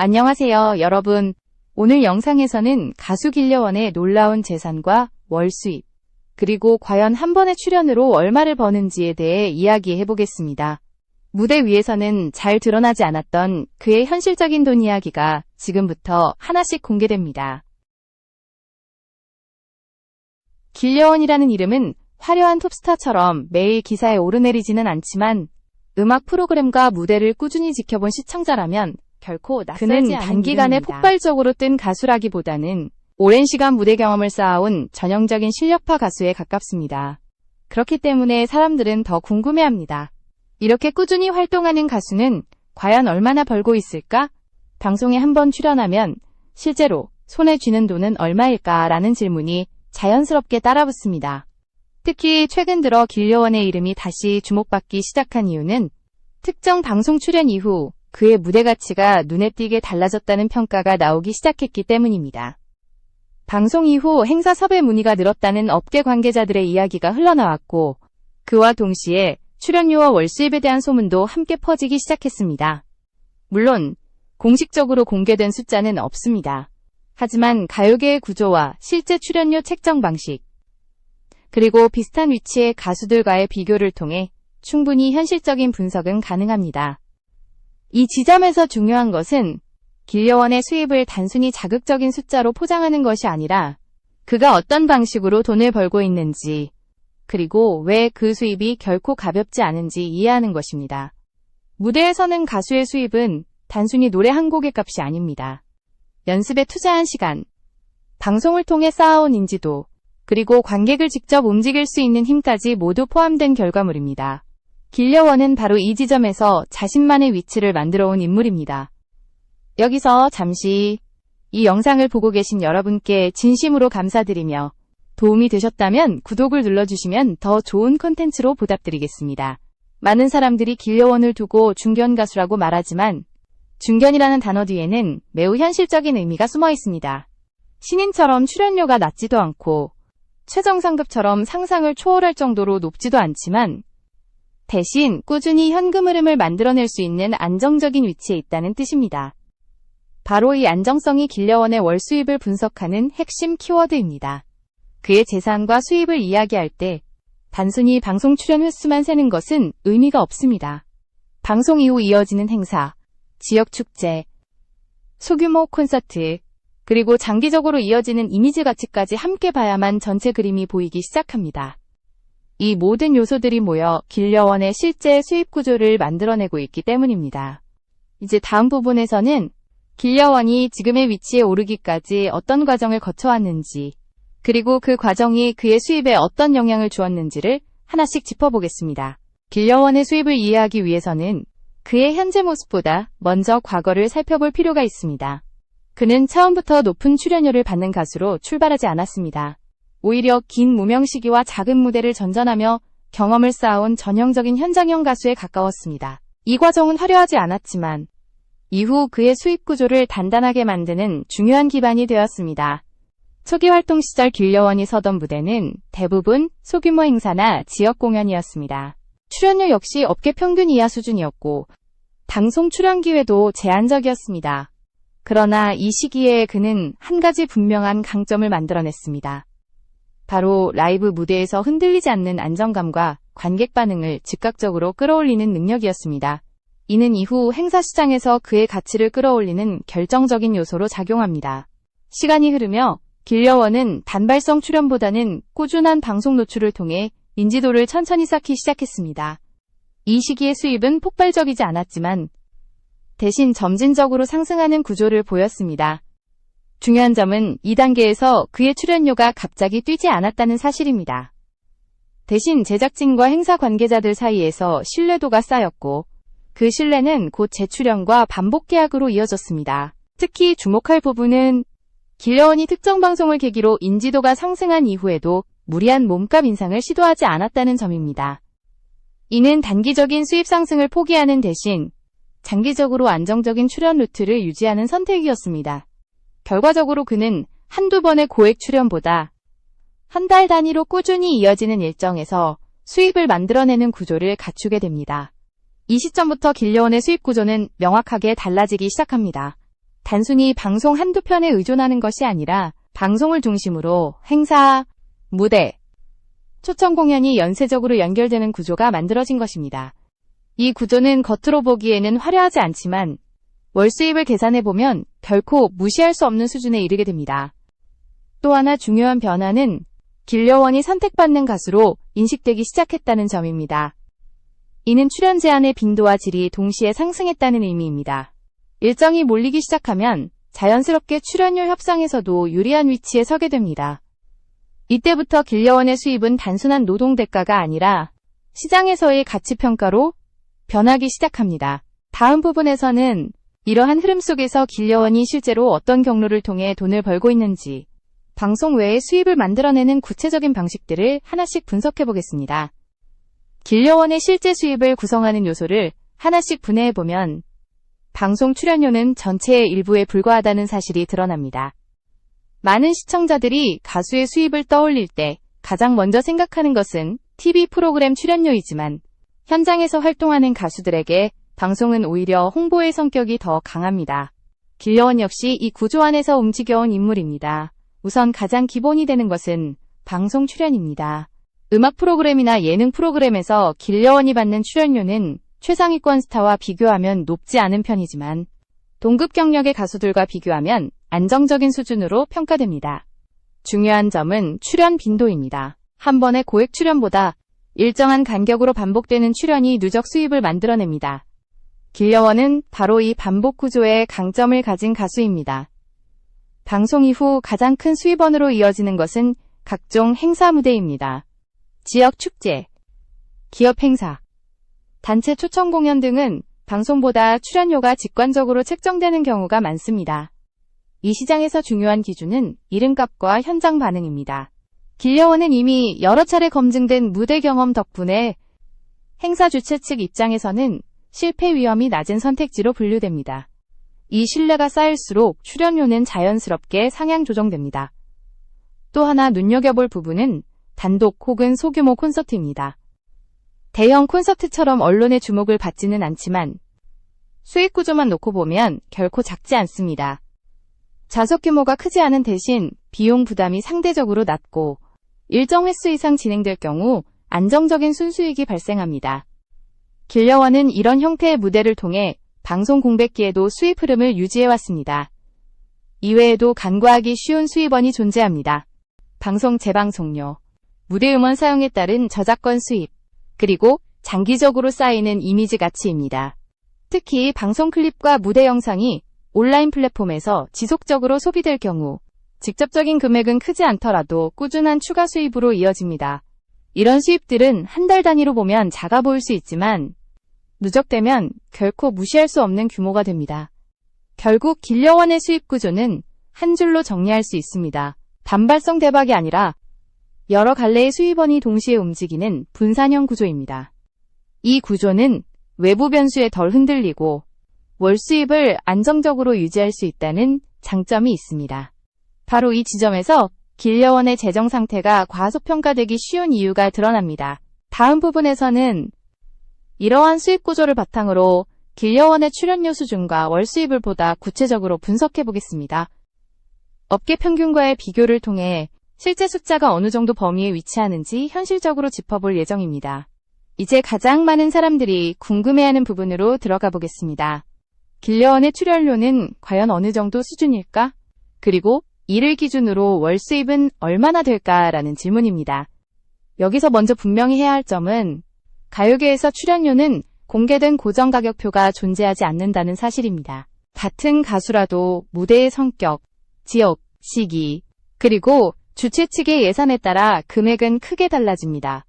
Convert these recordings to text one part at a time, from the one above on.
안녕하세요, 여러분. 오늘 영상에서는 가수 길려원의 놀라운 재산과 월 수입, 그리고 과연 한 번의 출연으로 얼마를 버는지에 대해 이야기해 보겠습니다. 무대 위에서는 잘 드러나지 않았던 그의 현실적인 돈 이야기가 지금부터 하나씩 공개됩니다. 길려원이라는 이름은 화려한 톱스타처럼 매일 기사에 오르내리지는 않지만 음악 프로그램과 무대를 꾸준히 지켜본 시청자라면 결코 낯설지 않은 그는 단기간에 이름입니다. 폭발적으로 뜬 가수라기보다는 오랜 시간 무대 경험을 쌓아온 전형적인 실력파 가수에 가깝습니다. 그렇기 때문에 사람들은 더 궁금해합니다. 이렇게 꾸준히 활동하는 가수는 과연 얼마나 벌고 있을까? 방송에 한번 출연하면 실제로 손에 쥐는 돈은 얼마일까라는 질문이 자연스럽게 따라붙습니다. 특히 최근 들어 길려원의 이름이 다시 주목받기 시작한 이유는 특정 방송 출연 이후 그의 무대 가치가 눈에 띄게 달라졌다는 평가가 나오기 시작했기 때문입니다. 방송 이후 행사 섭외 문의가 늘었다는 업계 관계자들의 이야기가 흘러나왔고, 그와 동시에 출연료와 월수입에 대한 소문도 함께 퍼지기 시작했습니다. 물론 공식적으로 공개된 숫자는 없습니다. 하지만 가요계의 구조와 실제 출연료 책정 방식, 그리고 비슷한 위치의 가수들과의 비교를 통해 충분히 현실적인 분석은 가능합니다. 이 지점에서 중요한 것은 길려원의 수입을 단순히 자극적인 숫자로 포장하는 것이 아니라 그가 어떤 방식으로 돈을 벌고 있는지, 그리고 왜 그 수입이 결코 가볍지 않은지 이해하는 것입니다. 무대에 서는 가수의 수입은 단순히 노래 한 곡의 값이 아닙니다. 연습에 투자한 시간, 방송을 통해 쌓아온 인지도, 그리고 관객을 직접 움직일 수 있는 힘까지 모두 포함된 결과물입니다. 길려원은 바로 이 지점에서 자신만의 위치를 만들어온 인물입니다. 여기서 잠시 이 영상을 보고 계신 여러분께 진심으로 감사드리며 도움이 되셨다면 구독을 눌러주시면 더 좋은 콘텐츠로 보답드리겠습니다. 많은 사람들이 길려원을 두고 중견 가수라고 말하지만 중견이라는 단어 뒤에는 매우 현실적인 의미가 숨어 있습니다. 신인처럼 출연료가 낮지도 않고 최정상급처럼 상상을 초월할 정도로 높지도 않지만 대신 꾸준히 현금 흐름을 만들어낼 수 있는 안정적인 위치에 있다는 뜻입니다. 바로 이 안정성이 길려원의 월 수입을 분석하는 핵심 키워드입니다. 그의 재산과 수입을 이야기할 때 단순히 방송 출연 횟수만 세는 것은 의미가 없습니다. 방송 이후 이어지는 행사, 지역 축제, 소규모 콘서트, 그리고 장기적으로 이어지는 이미지 가치까지 함께 봐야만 전체 그림이 보이기 시작합니다. 이 모든 요소들이 모여 길려원의 실제 수입 구조를 만들어내고 있기 때문입니다. 이제 다음 부분에서는 길려원이 지금의 위치에 오르기까지 어떤 과정을 거쳐왔는지, 그리고 그 과정이 그의 수입에 어떤 영향을 주었는지를 하나씩 짚어보겠습니다. 길려원의 수입을 이해하기 위해서는 그의 현재 모습보다 먼저 과거를 살펴볼 필요가 있습니다. 그는 처음부터 높은 출연료를 받는 가수로 출발하지 않았습니다. 오히려 긴 무명 시기와 작은 무대를 전전하며 경험을 쌓아온 전형적인 현장형 가수에 가까웠습니다. 이 과정은 화려하지 않았지만 이후 그의 수입 구조를 단단하게 만드는 중요한 기반이 되었습니다. 초기 활동 시절 길려원이 서던 무대는 대부분 소규모 행사나 지역 공연이었습니다. 출연료 역시 업계 평균 이하 수준이었고 방송 출연 기회도 제한적이었습니다. 그러나 이 시기에 그는 한 가지 분명한 강점을 만들어냈습니다. 바로 라이브 무대에서 흔들리지 않는 안정감과 관객 반응을 즉각적으로 끌어올리는 능력이었습니다. 이는 이후 행사 시장에서 그의 가치를 끌어올리는 결정적인 요소로 작용합니다. 시간이 흐르며 길려원은 단발성 출연보다는 꾸준한 방송 노출을 통해 인지도를 천천히 쌓기 시작했습니다. 이 시기의 수입은 폭발적이지 않았지만 대신 점진적으로 상승하는 구조를 보였습니다. 중요한 점은 이 단계에서 그의 출연료가 갑자기 뛰지 않았다는 사실입니다. 대신 제작진과 행사 관계자들 사이에서 신뢰도가 쌓였고 그 신뢰는 곧 재출연과 반복 계약으로 이어졌습니다. 특히 주목할 부분은 길려원이 특정 방송을 계기로 인지도가 상승한 이후에도 무리한 몸값 인상을 시도하지 않았다는 점입니다. 이는 단기적인 수입 상승을 포기하는 대신 장기적으로 안정적인 출연 루트를 유지하는 선택이었습니다. 결과적으로 그는 한두 번의 고액 출연보다 한 달 단위로 꾸준히 이어지는 일정에서 수입을 만들어내는 구조를 갖추게 됩니다. 이 시점부터 길려원의 수입 구조는 명확하게 달라지기 시작합니다. 단순히 방송 한두 편에 의존하는 것이 아니라 방송을 중심으로 행사, 무대, 초청 공연이 연쇄적으로 연결되는 구조가 만들어진 것입니다. 이 구조는 겉으로 보기에는 화려하지 않지만 월 수입을 계산해보면 결코 무시할 수 없는 수준에 이르게 됩니다. 또 하나 중요한 변화는 길려원이 선택받는 가수로 인식되기 시작했다는 점입니다. 이는 출연 제안의 빈도와 질이 동시에 상승했다는 의미입니다. 일정이 몰리기 시작하면 자연스럽게 출연료 협상에서도 유리한 위치에 서게 됩니다. 이때부터 길려원의 수입은 단순한 노동 대가가 아니라 시장에서의 가치 평가로 변하기 시작합니다. 다음 부분에서는 이러한 흐름 속에서 길려원이 실제로 어떤 경로를 통해 돈을 벌고 있는지, 방송 외에 수입을 만들어내는 구체적인 방식들을 하나씩 분석해 보겠습니다. 길려원의 실제 수입을 구성하는 요소를 하나씩 분해해보면 방송 출연료는 전체의 일부에 불과하다는 사실이 드러납니다. 많은 시청자들이 가수의 수입을 떠올릴 때 가장 먼저 생각하는 것은 TV 프로그램 출연료이지만 현장에서 활동하는 가수들에게 방송은 오히려 홍보의 성격이 더 강합니다. 길려원 역시 이 구조 안에서 움직여온 인물입니다. 우선 가장 기본이 되는 것은 방송 출연입니다. 음악 프로그램이나 예능 프로그램에서 길려원이 받는 출연료는 최상위권 스타와 비교하면 높지 않은 편이지만 동급 경력의 가수들과 비교하면 안정적인 수준으로 평가됩니다. 중요한 점은 출연 빈도입니다. 한 번의 고액 출연보다 일정한 간격으로 반복되는 출연이 누적 수입을 만들어냅니다. 길려원은 바로 이 반복 구조의 강점을 가진 가수입니다. 방송 이후 가장 큰 수입원으로 이어지는 것은 각종 행사 무대입니다. 지역 축제, 기업 행사, 단체 초청 공연 등은 방송보다 출연료가 직관적으로 책정되는 경우가 많습니다. 이 시장에서 중요한 기준은 이름값과 현장 반응입니다. 길려원은 이미 여러 차례 검증된 무대 경험 덕분에 행사 주최 측 입장에서는 실패 위험이 낮은 선택지로 분류됩니다. 이 신뢰가 쌓일수록 출연료는 자연스럽게 상향 조정됩니다. 또 하나 눈여겨볼 부분은 단독 혹은 소규모 콘서트입니다. 대형 콘서트처럼 언론의 주목을 받지는 않지만 수익 구조만 놓고 보면 결코 작지 않습니다. 좌석 규모가 크지 않은 대신 비용 부담이 상대적으로 낮고 일정 횟수 이상 진행될 경우 안정적인 순수익이 발생합니다. 길려원은 이런 형태의 무대를 통해 방송 공백기에도 수입 흐름을 유지해왔습니다. 이외에도 간과하기 쉬운 수입원이 존재합니다. 방송 재방송료, 무대 음원 사용에 따른 저작권 수입, 그리고 장기적으로 쌓이는 이미지 가치입니다. 특히 방송 클립과 무대 영상이 온라인 플랫폼에서 지속적으로 소비될 경우 직접적인 금액은 크지 않더라도 꾸준한 추가 수입으로 이어집니다. 이런 수입들은 한 달 단위로 보면 작아 보일 수 있지만 누적되면 결코 무시할 수 없는 규모가 됩니다. 결국 길려원의 수입 구조는 한 줄로 정리할 수 있습니다. 단발성 대박이 아니라 여러 갈래의 수입원이 동시에 움직이는 분산형 구조입니다. 이 구조는 외부 변수에 덜 흔들리고 월 수입을 안정적으로 유지할 수 있다는 장점이 있습니다. 바로 이 지점에서 길려원의 재정 상태가 과소평가되기 쉬운 이유가 드러납니다. 다음 부분에서는 이러한 수입 구조를 바탕으로 길려원의 출연료 수준과 월 수입을 보다 구체적으로 분석해 보겠습니다. 업계 평균과의 비교를 통해 실제 숫자가 어느 정도 범위에 위치하는지 현실적으로 짚어볼 예정입니다. 이제 가장 많은 사람들이 궁금해하는 부분으로 들어가 보겠습니다. 길려원의 출연료는 과연 어느 정도 수준일까? 그리고 이를 기준으로 월 수입은 얼마나 될까라는 질문입니다. 여기서 먼저 분명히 해야 할 점은 가요계에서 출연료는 공개된 고정 가격표가 존재하지 않는다는 사실입니다. 같은 가수라도 무대의 성격, 지역, 시기, 그리고 주최 측의 예산에 따라 금액은 크게 달라집니다.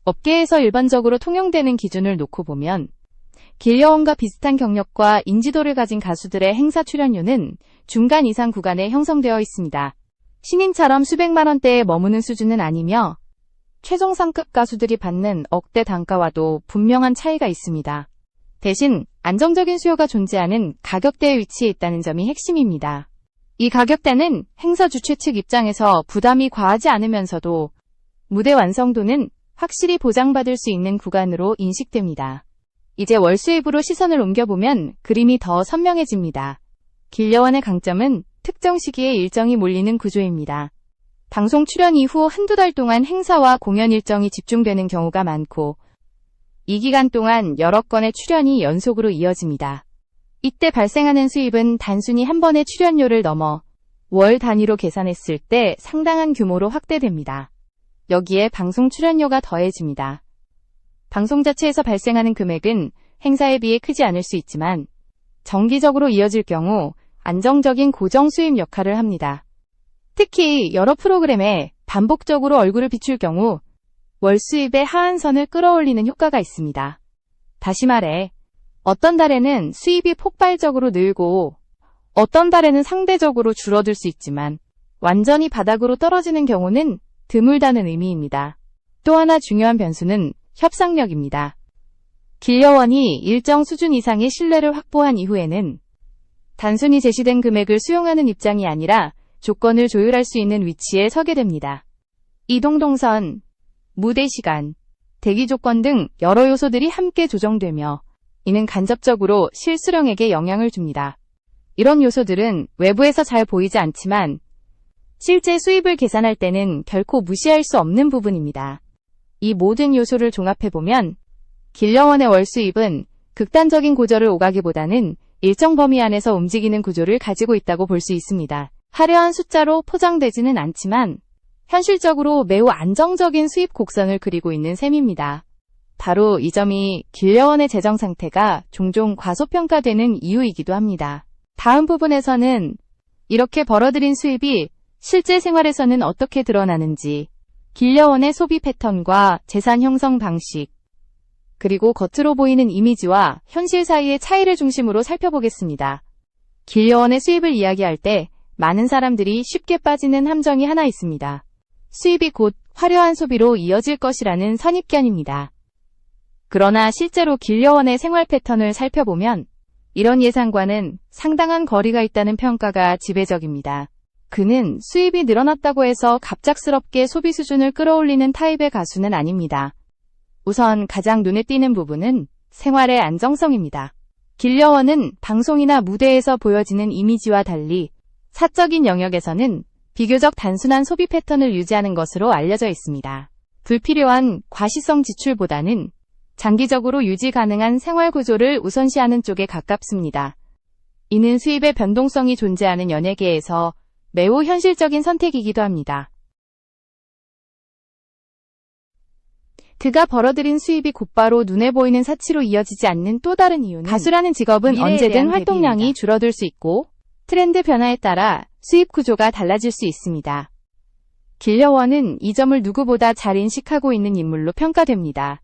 업계에서 일반적으로 통용되는 기준을 놓고 보면 길려원과 비슷한 경력과 인지도를 가진 가수들의 행사 출연료는 중간 이상 구간에 형성되어 있습니다. 신인처럼 수백만 원대에 머무는 수준은 아니며 최정상급 가수들이 받는 억대 단가와도 분명한 차이가 있습니다. 대신 안정적인 수요가 존재하는 가격대에 위치해 있다는 점이 핵심입니다. 이 가격대는 행사 주최 측 입장에서 부담이 과하지 않으면서도 무대 완성도는 확실히 보장받을 수 있는 구간으로 인식됩니다. 이제 월 수입으로 시선을 옮겨보면 그림이 더 선명해집니다. 길려원의 강점은 특정 시기에 일정이 몰리는 구조입니다. 방송 출연 이후 한두 달 동안 행사와 공연 일정이 집중되는 경우가 많고, 이 기간 동안 여러 건의 출연이 연속으로 이어집니다. 이때 발생하는 수입은 단순히 한 번의 출연료를 넘어 월 단위로 계산했을 때 상당한 규모로 확대됩니다. 여기에 방송 출연료가 더해집니다. 방송 자체에서 발생하는 금액은 행사에 비해 크지 않을 수 있지만 정기적으로 이어질 경우 안정적인 고정 수입 역할을 합니다. 특히 여러 프로그램에 반복적으로 얼굴을 비출 경우 월 수입의 하한선을 끌어올리는 효과가 있습니다. 다시 말해, 어떤 달에는 수입이 폭발적으로 늘고 어떤 달에는 상대적으로 줄어들 수 있지만 완전히 바닥으로 떨어지는 경우는 드물다는 의미입니다. 또 하나 중요한 변수는 협상력입니다. 길려원이 일정 수준 이상의 신뢰를 확보한 이후에는 단순히 제시된 금액을 수용하는 입장이 아니라 조건을 조율할 수 있는 위치에 서게 됩니다. 이동 동선, 무대 시간, 대기 조건 등 여러 요소들이 함께 조정되며 이는 간접적으로 실수령에게 영향을 줍니다. 이런 요소들은 외부에서 잘 보이지 않지만 실제 수입을 계산할 때는 결코 무시할 수 없는 부분입니다. 이 모든 요소를 종합해보면 길려원의 월 수입은 극단적인 고저를 오가기보다는 일정 범위 안에서 움직이는 구조를 가지고 있다고 볼 수 있습니다. 화려한 숫자로 포장되지는 않지만 현실적으로 매우 안정적인 수입 곡선을 그리고 있는 셈입니다. 바로 이 점이 길려원의 재정 상태가 종종 과소평가되는 이유이기도 합니다. 다음 부분에서는 이렇게 벌어들인 수입이 실제 생활에서는 어떻게 드러나는지, 길려원의 소비 패턴과 재산 형성 방식, 그리고 겉으로 보이는 이미지와 현실 사이의 차이를 중심으로 살펴보겠습니다. 길려원의 수입을 이야기할 때 많은 사람들이 쉽게 빠지는 함정이 하나 있습니다. 수입이 곧 화려한 소비로 이어질 것이라는 선입견입니다. 그러나 실제로 길려원의 생활 패턴을 살펴보면 이런 예상과는 상당한 거리가 있다는 평가가 지배적입니다. 그는 수입이 늘어났다고 해서 갑작스럽게 소비 수준을 끌어올리는 타입의 가수는 아닙니다. 우선 가장 눈에 띄는 부분은 생활의 안정성입니다. 길려원은 방송이나 무대에서 보여지는 이미지와 달리 사적인 영역에서는 비교적 단순한 소비 패턴을 유지하는 것으로 알려져 있습니다. 불필요한 과시성 지출보다는 장기적으로 유지 가능한 생활 구조를 우선시하는 쪽에 가깝습니다. 이는 수입의 변동성이 존재하는 연예계에서 매우 현실적인 선택이기도 합니다. 그가 벌어들인 수입이 곧바로 눈에 보이는 사치로 이어지지 않는 또 다른 이유는 가수라는 직업은 언제든 활동량이 줄어들 수 있고 트렌드 변화에 따라 수입 구조가 달라질 수 있습니다. 길려원은 이 점을 누구보다 잘 인식하고 있는 인물로 평가됩니다.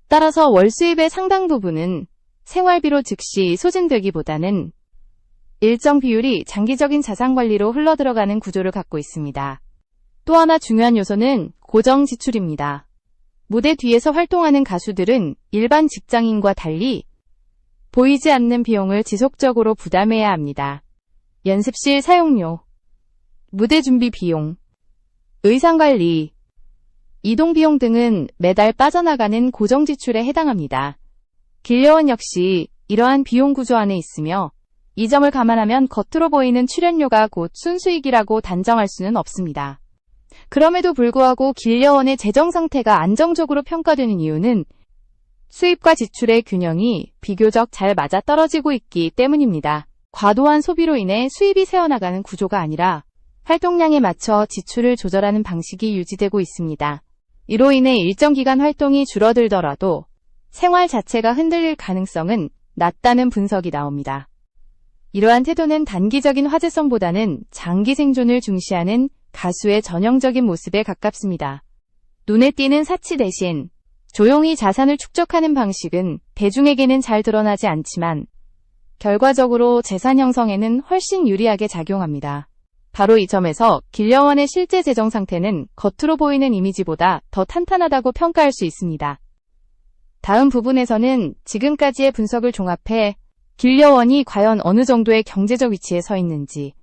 따라서 월 수입의 상당 부분은 생활비로 즉시 소진되기보다는 일정 비율이 장기적인 자산 관리로 흘러들어가는 구조를 갖고 있습니다. 또 하나 중요한 요소는 고정 지출입니다. 무대 뒤에서 활동하는 가수들은 일반 직장인과 달리 보이지 않는 비용을 지속적으로 부담해야 합니다. 연습실 사용료, 무대 준비 비용, 의상 관리, 이동 비용 등은 매달 빠져나가는 고정 지출에 해당합니다. 길려원 역시 이러한 비용 구조 안에 있으며 이 점을 감안하면 겉으로 보이는 출연료가 곧 순수익이라고 단정할 수는 없습니다. 그럼에도 불구하고 길려원의 재정 상태가 안정적으로 평가되는 이유는 수입과 지출의 균형이 비교적 잘 맞아떨어지고 있기 때문입니다. 과도한 소비로 인해 수입이 새어나가는 구조가 아니라 활동량에 맞춰 지출을 조절하는 방식이 유지되고 있습니다. 이로 인해 일정 기간 활동이 줄어들더라도 생활 자체가 흔들릴 가능성은 낮다는 분석이 나옵니다. 이러한 태도는 단기적인 화제성보다는 장기 생존을 중시하는 가수의 전형적인 모습에 가깝습니다. 눈에 띄는 사치 대신 조용히 자산을 축적하는 방식은 대중에게는 잘 드러나지 않지만 결과적으로 재산 형성에는 훨씬 유리하게 작용합니다. 바로 이 점에서 길려원의 실제 재정 상태는 겉으로 보이는 이미지보다 더 탄탄하다고 평가할 수 있습니다. 다음 부분에서는 지금까지의 분석을 종합해 길려원이 과연 어느 정도의 경제적 위치에 서 있는지,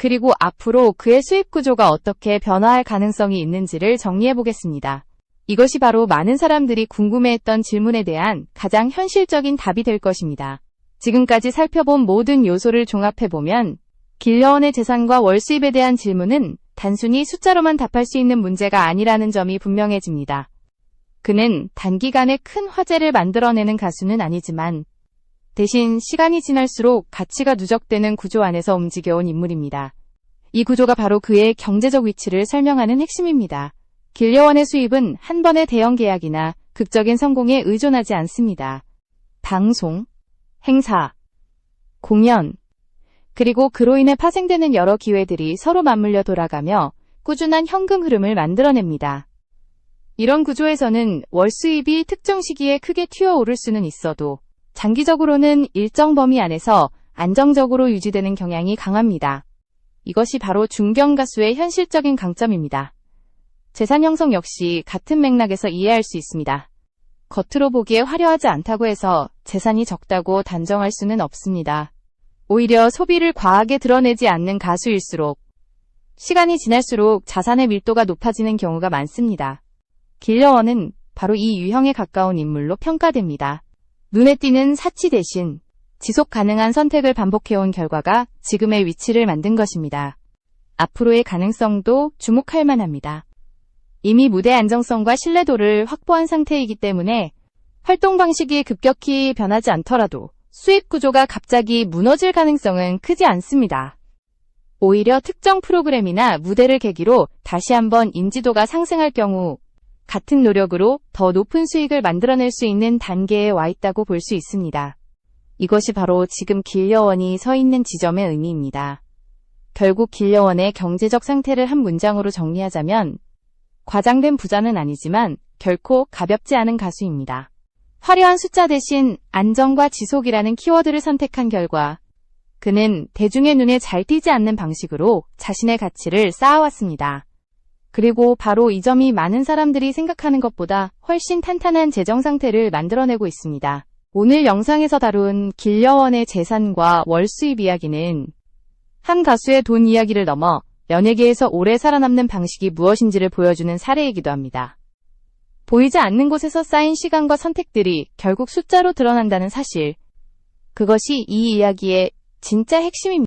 그리고 앞으로 그의 수입 구조가 어떻게 변화할 가능성이 있는지를 정리해 보겠습니다. 이것이 바로 많은 사람들이 궁금해했던 질문에 대한 가장 현실적인 답이 될 것입니다. 지금까지 살펴본 모든 요소를 종합해보면 길려원의 재산과 월수입에 대한 질문은 단순히 숫자로만 답할 수 있는 문제가 아니라는 점이 분명해집니다. 그는 단기간에 큰 화제를 만들어내는 가수는 아니지만 대신 시간이 지날수록 가치가 누적되는 구조 안에서 움직여온 인물입니다. 이 구조가 바로 그의 경제적 위치를 설명하는 핵심입니다. 길려원의 수입은 한 번의 대형 계약이나 극적인 성공에 의존하지 않습니다. 방송, 행사, 공연, 그리고 그로 인해 파생되는 여러 기회들이 서로 맞물려 돌아가며 꾸준한 현금 흐름을 만들어냅니다. 이런 구조에서는 월수입이 특정 시기에 크게 튀어오를 수는 있어도 장기적으로는 일정 범위 안에서 안정적으로 유지되는 경향이 강합니다. 이것이 바로 중견 가수의 현실적인 강점입니다. 재산 형성 역시 같은 맥락에서 이해할 수 있습니다. 겉으로 보기에 화려하지 않다고 해서 재산이 적다고 단정할 수는 없습니다. 오히려 소비를 과하게 드러내지 않는 가수일수록 시간이 지날수록 자산의 밀도가 높아지는 경우가 많습니다. 길려원은 바로 이 유형에 가까운 인물로 평가됩니다. 눈에 띄는 사치 대신 지속 가능한 선택을 반복해온 결과가 지금의 위치를 만든 것입니다. 앞으로의 가능성도 주목할 만합니다. 이미 무대 안정성과 신뢰도를 확보한 상태이기 때문에 활동 방식이 급격히 변하지 않더라도 수입 구조가 갑자기 무너질 가능성은 크지 않습니다. 오히려 특정 프로그램이나 무대를 계기로 다시 한번 인지도가 상승할 경우 같은 노력으로 더 높은 수익을 만들어낼 수 있는 단계에 와 있다고 볼 수 있습니다. 이것이 바로 지금 길려원이 서 있는 지점의 의미입니다. 결국 길려원의 경제적 상태를 한 문장으로 정리하자면 과장된 부자는 아니지만 결코 가볍지 않은 가수입니다. 화려한 숫자 대신 안정과 지속이라는 키워드를 선택한 결과 그는 대중의 눈에 잘 띄지 않는 방식으로 자신의 가치를 쌓아왔습니다. 그리고 바로 이 점이 많은 사람들이 생각하는 것보다 훨씬 탄탄한 재정 상태를 만들어내고 있습니다. 오늘 영상에서 다룬 길려원의 재산과 월수입 이야기는 한 가수의 돈 이야기를 넘어 연예계에서 오래 살아남는 방식이 무엇인지를 보여주는 사례이기도 합니다. 보이지 않는 곳에서 쌓인 시간과 선택들이 결국 숫자로 드러난다는 사실. 그것이 이 이야기의 진짜 핵심입니다.